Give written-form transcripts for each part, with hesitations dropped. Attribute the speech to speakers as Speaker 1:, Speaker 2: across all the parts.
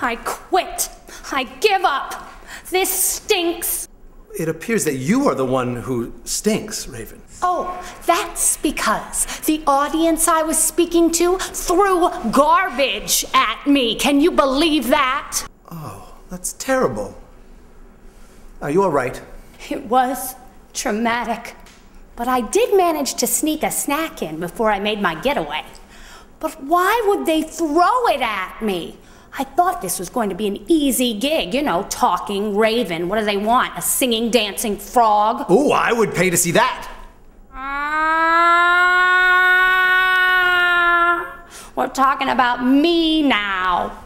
Speaker 1: I quit. I give up. This stinks.
Speaker 2: It appears that you are the one who stinks, Raven.
Speaker 1: Oh, that's because the audience I was speaking to threw garbage at me. Can you believe that?
Speaker 2: Oh, that's terrible. Are you all right?
Speaker 1: It was traumatic. But I did manage to sneak a snack in before I made my getaway. But why would they throw it at me? I thought this was going to be an easy gig, you know, talking Raven. What do they want? A singing, dancing frog?
Speaker 2: Oh, I would pay to see that.
Speaker 1: We're talking about me now.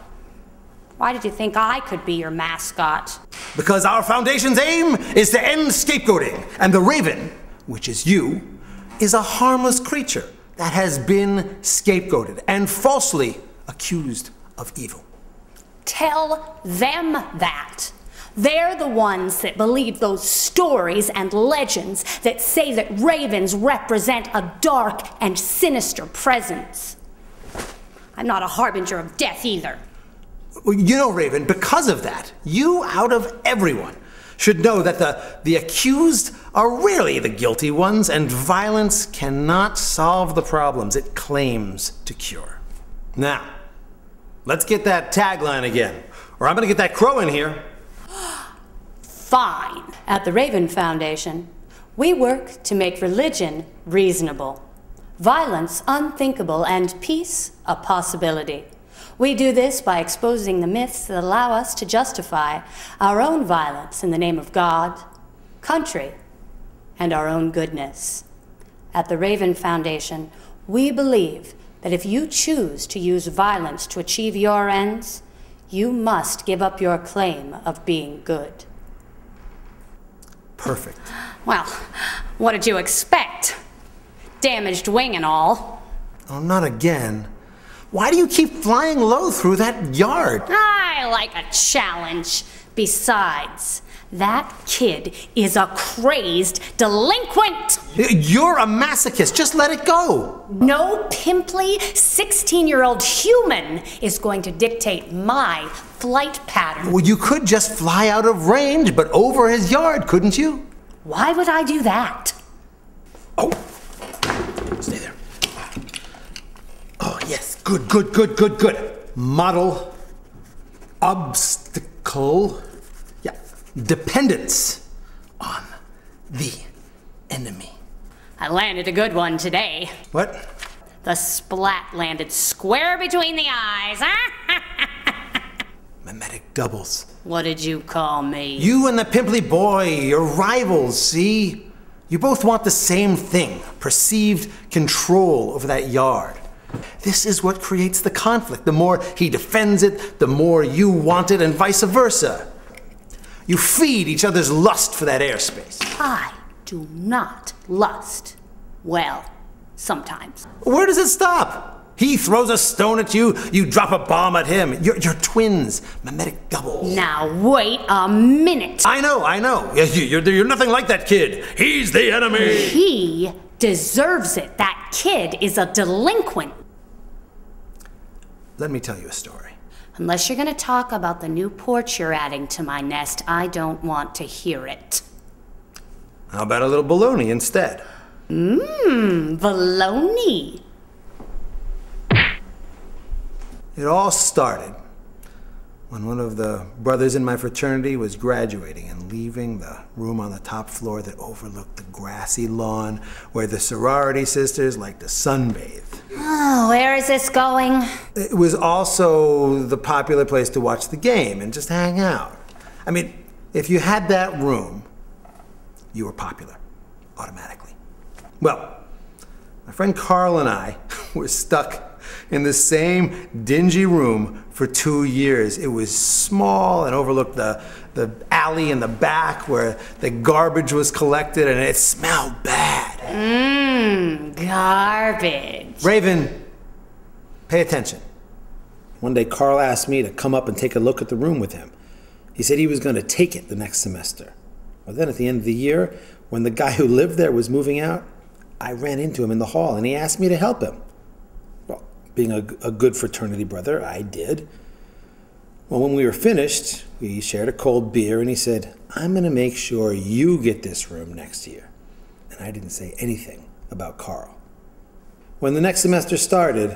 Speaker 1: Why did you think I could be your mascot?
Speaker 2: Because our foundation's aim is to end scapegoating, and the Raven, which is you, is a harmless creature that has been scapegoated and falsely accused of evil.
Speaker 1: Tell them that. They're the ones that believe those stories and legends that say that ravens represent a dark and sinister presence. I'm not a harbinger of death either.
Speaker 2: Well, you know, Raven, because of that, you, out of everyone, should know that the accused are really the guilty ones, and violence cannot solve the problems it claims to cure. Now, let's get that tagline again, or I'm gonna get that crow in here.
Speaker 1: Fine. At the Raven Foundation, we work to make religion reasonable, violence unthinkable, and peace a possibility. We do this by exposing the myths that allow us to justify our own violence in the name of God, country, and our own goodness. At the Raven Foundation, we believe that if you choose to use violence to achieve your ends, you must give up your claim of being good.
Speaker 2: Perfect.
Speaker 1: Well, what did you expect? Damaged wing and all.
Speaker 2: Oh, not again. Why do you keep flying low through that yard?
Speaker 1: I like a challenge. Besides, that kid is a crazed delinquent.
Speaker 2: You're a masochist. Just let it go.
Speaker 1: No pimply 16-year-old human is going to dictate my flight pattern.
Speaker 2: Well, you could just fly out of range, but over his yard, couldn't you?
Speaker 1: Why would I do that?
Speaker 2: Oh, stay there. Oh, yes. Good. Model obstacle. Yeah. Dependence on the enemy.
Speaker 1: I landed a good one today.
Speaker 2: What?
Speaker 1: The splat landed square between the eyes.
Speaker 2: Mimetic doubles.
Speaker 1: What did you call me?
Speaker 2: You and the pimply boy, you're rivals, see? You both want the same thing, perceived control over that yard. This is what creates the conflict. The more he defends it, the more you want it, and vice versa. You feed each other's lust for that airspace.
Speaker 1: I do not lust. Well, sometimes.
Speaker 2: Where does it stop? He throws a stone at you, you drop a bomb at him. You're twins, mimetic doubles.
Speaker 1: Now wait a minute.
Speaker 2: I know. You're nothing like that kid. He's the enemy.
Speaker 1: He deserves it. That kid is a delinquent.
Speaker 2: Let me tell you a story.
Speaker 1: Unless you're going to talk about the new porch you're adding to my nest, I don't want to hear it.
Speaker 2: How about a little baloney instead?
Speaker 1: Baloney.
Speaker 2: It all started when one of the brothers in my fraternity was graduating and leaving the room on the top floor that overlooked the grassy lawn where the sorority sisters like to sunbathe.
Speaker 1: Oh, where is this going?
Speaker 2: It was also the popular place to watch the game and just hang out. I mean, if you had that room, you were popular, automatically. Well, my friend Carl and I were stuck in the same dingy room for 2 years. It was small and overlooked the alley in the back where the garbage was collected, and it smelled bad.
Speaker 1: Garbage.
Speaker 2: Raven, pay attention. One day Carl asked me to come up and take a look at the room with him. He said he was going to take it the next semester. Well, then at the end of the year, when the guy who lived there was moving out, I ran into him in the hall and he asked me to help him. Well, being a good fraternity brother, I did. Well, when we were finished, we shared a cold beer, and he said, "I'm going to make sure you get this room next year." And I didn't say anything about Carl. When the next semester started,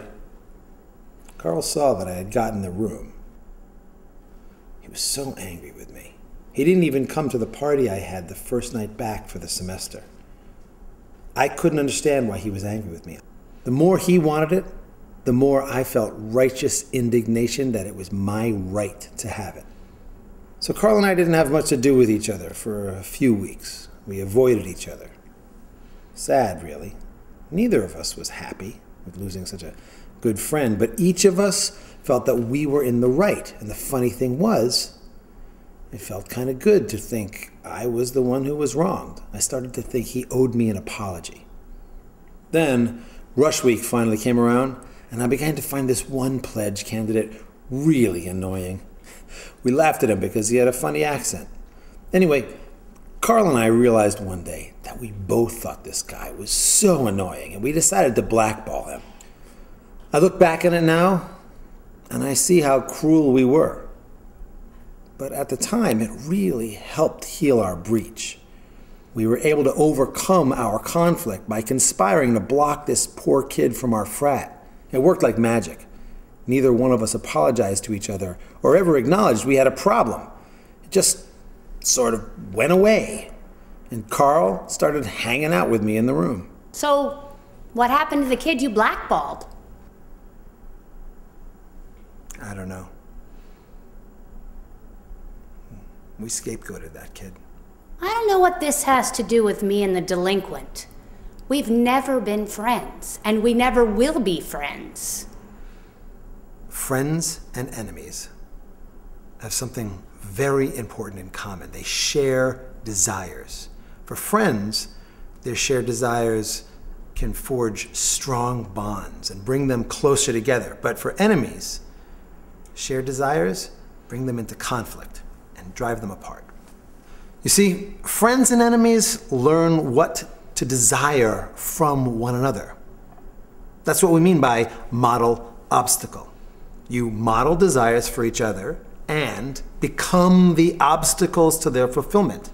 Speaker 2: Carl saw that I had gotten the room. He was so angry with me. He didn't even come to the party I had the first night back for the semester. I couldn't understand why he was angry with me. The more he wanted it, the more I felt righteous indignation that it was my right to have it. So Carl and I didn't have much to do with each other for a few weeks. We avoided each other. Sad, really. Neither of us was happy with losing such a good friend, but each of us felt that we were in the right. And the funny thing was, it felt kind of good to think I was the one who was wronged. I started to think he owed me an apology. Then, Rush Week finally came around, and I began to find this one pledge candidate really annoying. We laughed at him because he had a funny accent. Anyway, Carl and I realized one day that we both thought this guy was so annoying, and we decided to blackball him. I look back at it now, and I see how cruel we were. But at the time, it really helped heal our breach. We were able to overcome our conflict by conspiring to block this poor kid from our frat. It worked like magic. Neither one of us apologized to each other or ever acknowledged we had a problem. It just sort of went away. And Carl started hanging out with me in the room.
Speaker 1: So, what happened to the kid you blackballed?
Speaker 2: I don't know. We scapegoated that kid.
Speaker 1: I don't know what this has to do with me and the delinquent. We've never been friends, and we never will be friends.
Speaker 2: Friends and enemies have something very important in common. They share desires. For friends, their shared desires can forge strong bonds and bring them closer together. But for enemies, shared desires bring them into conflict and drive them apart. You see, friends and enemies learn what to desire from one another. That's what we mean by model obstacle. You model desires for each other and become the obstacles to their fulfillment,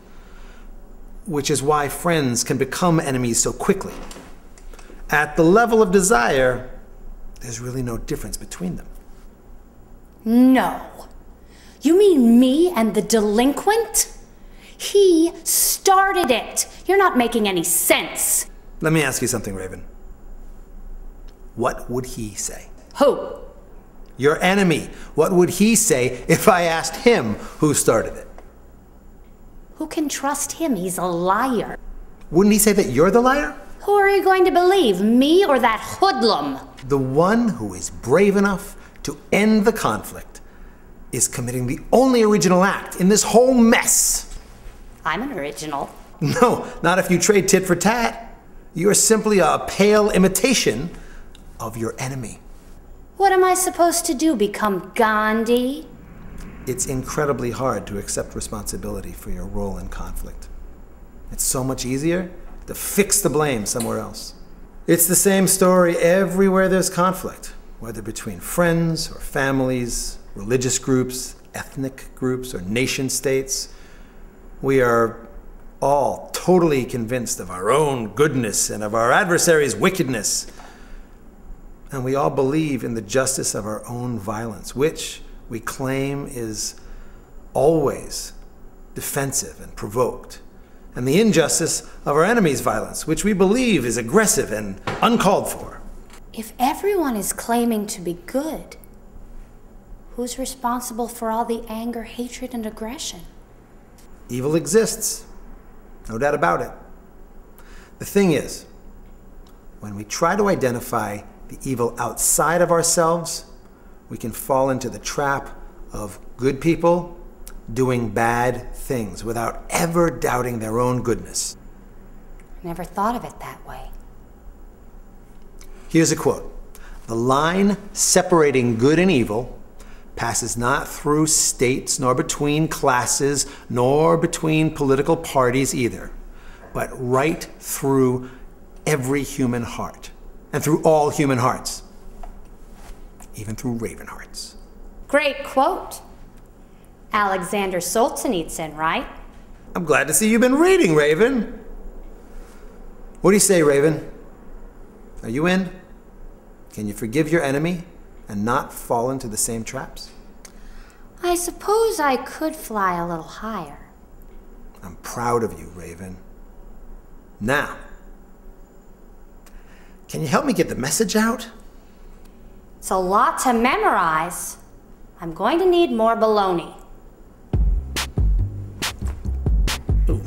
Speaker 2: which is why friends can become enemies so quickly. At the level of desire, there's really no difference between them.
Speaker 1: No. You mean me and the delinquent? He started it. You're not making any sense.
Speaker 2: Let me ask you something, Raven. What would he say?
Speaker 1: Who?
Speaker 2: Your enemy. What would he say if I asked him who started it?
Speaker 1: Who can trust him? He's a liar.
Speaker 2: Wouldn't he say that you're the liar?
Speaker 1: Who are you going to believe, me or that hoodlum?
Speaker 2: The one who is brave enough to end the conflict is committing the only original act in this whole mess.
Speaker 1: I'm an original.
Speaker 2: No, not if you trade tit for tat. You're simply a pale imitation of your enemy.
Speaker 1: What am I supposed to do, become Gandhi?
Speaker 2: It's incredibly hard to accept responsibility for your role in conflict. It's so much easier to fix the blame somewhere else. It's the same story everywhere there's conflict, whether between friends or families, religious groups, ethnic groups, or nation states. We are all totally convinced of our own goodness and of our adversary's wickedness. And we all believe in the justice of our own violence, which we claim is always defensive and provoked, and the injustice of our enemy's violence, which we believe is aggressive and uncalled for.
Speaker 1: If everyone is claiming to be good, who's responsible for all the anger, hatred, and aggression?
Speaker 2: Evil exists, no doubt about it. The thing is, when we try to identify the evil outside of ourselves, we can fall into the trap of good people doing bad things without ever doubting their own goodness.
Speaker 1: Never thought of it that way.
Speaker 2: Here's a quote. "The line separating good and evil passes not through states, nor between classes, nor between political parties either, but right through every human heart, and through all human hearts, even through raven hearts."
Speaker 1: Great quote. Alexander Solzhenitsyn, right?
Speaker 2: I'm glad to see you've been reading, Raven. What do you say, Raven? Are you in? Can you forgive your enemy and not fall into the same traps?
Speaker 1: I suppose I could fly a little higher.
Speaker 2: I'm proud of you, Raven. Now, can you help me get the message out?
Speaker 1: It's a lot to memorize. I'm going to need more baloney.
Speaker 2: Ooh,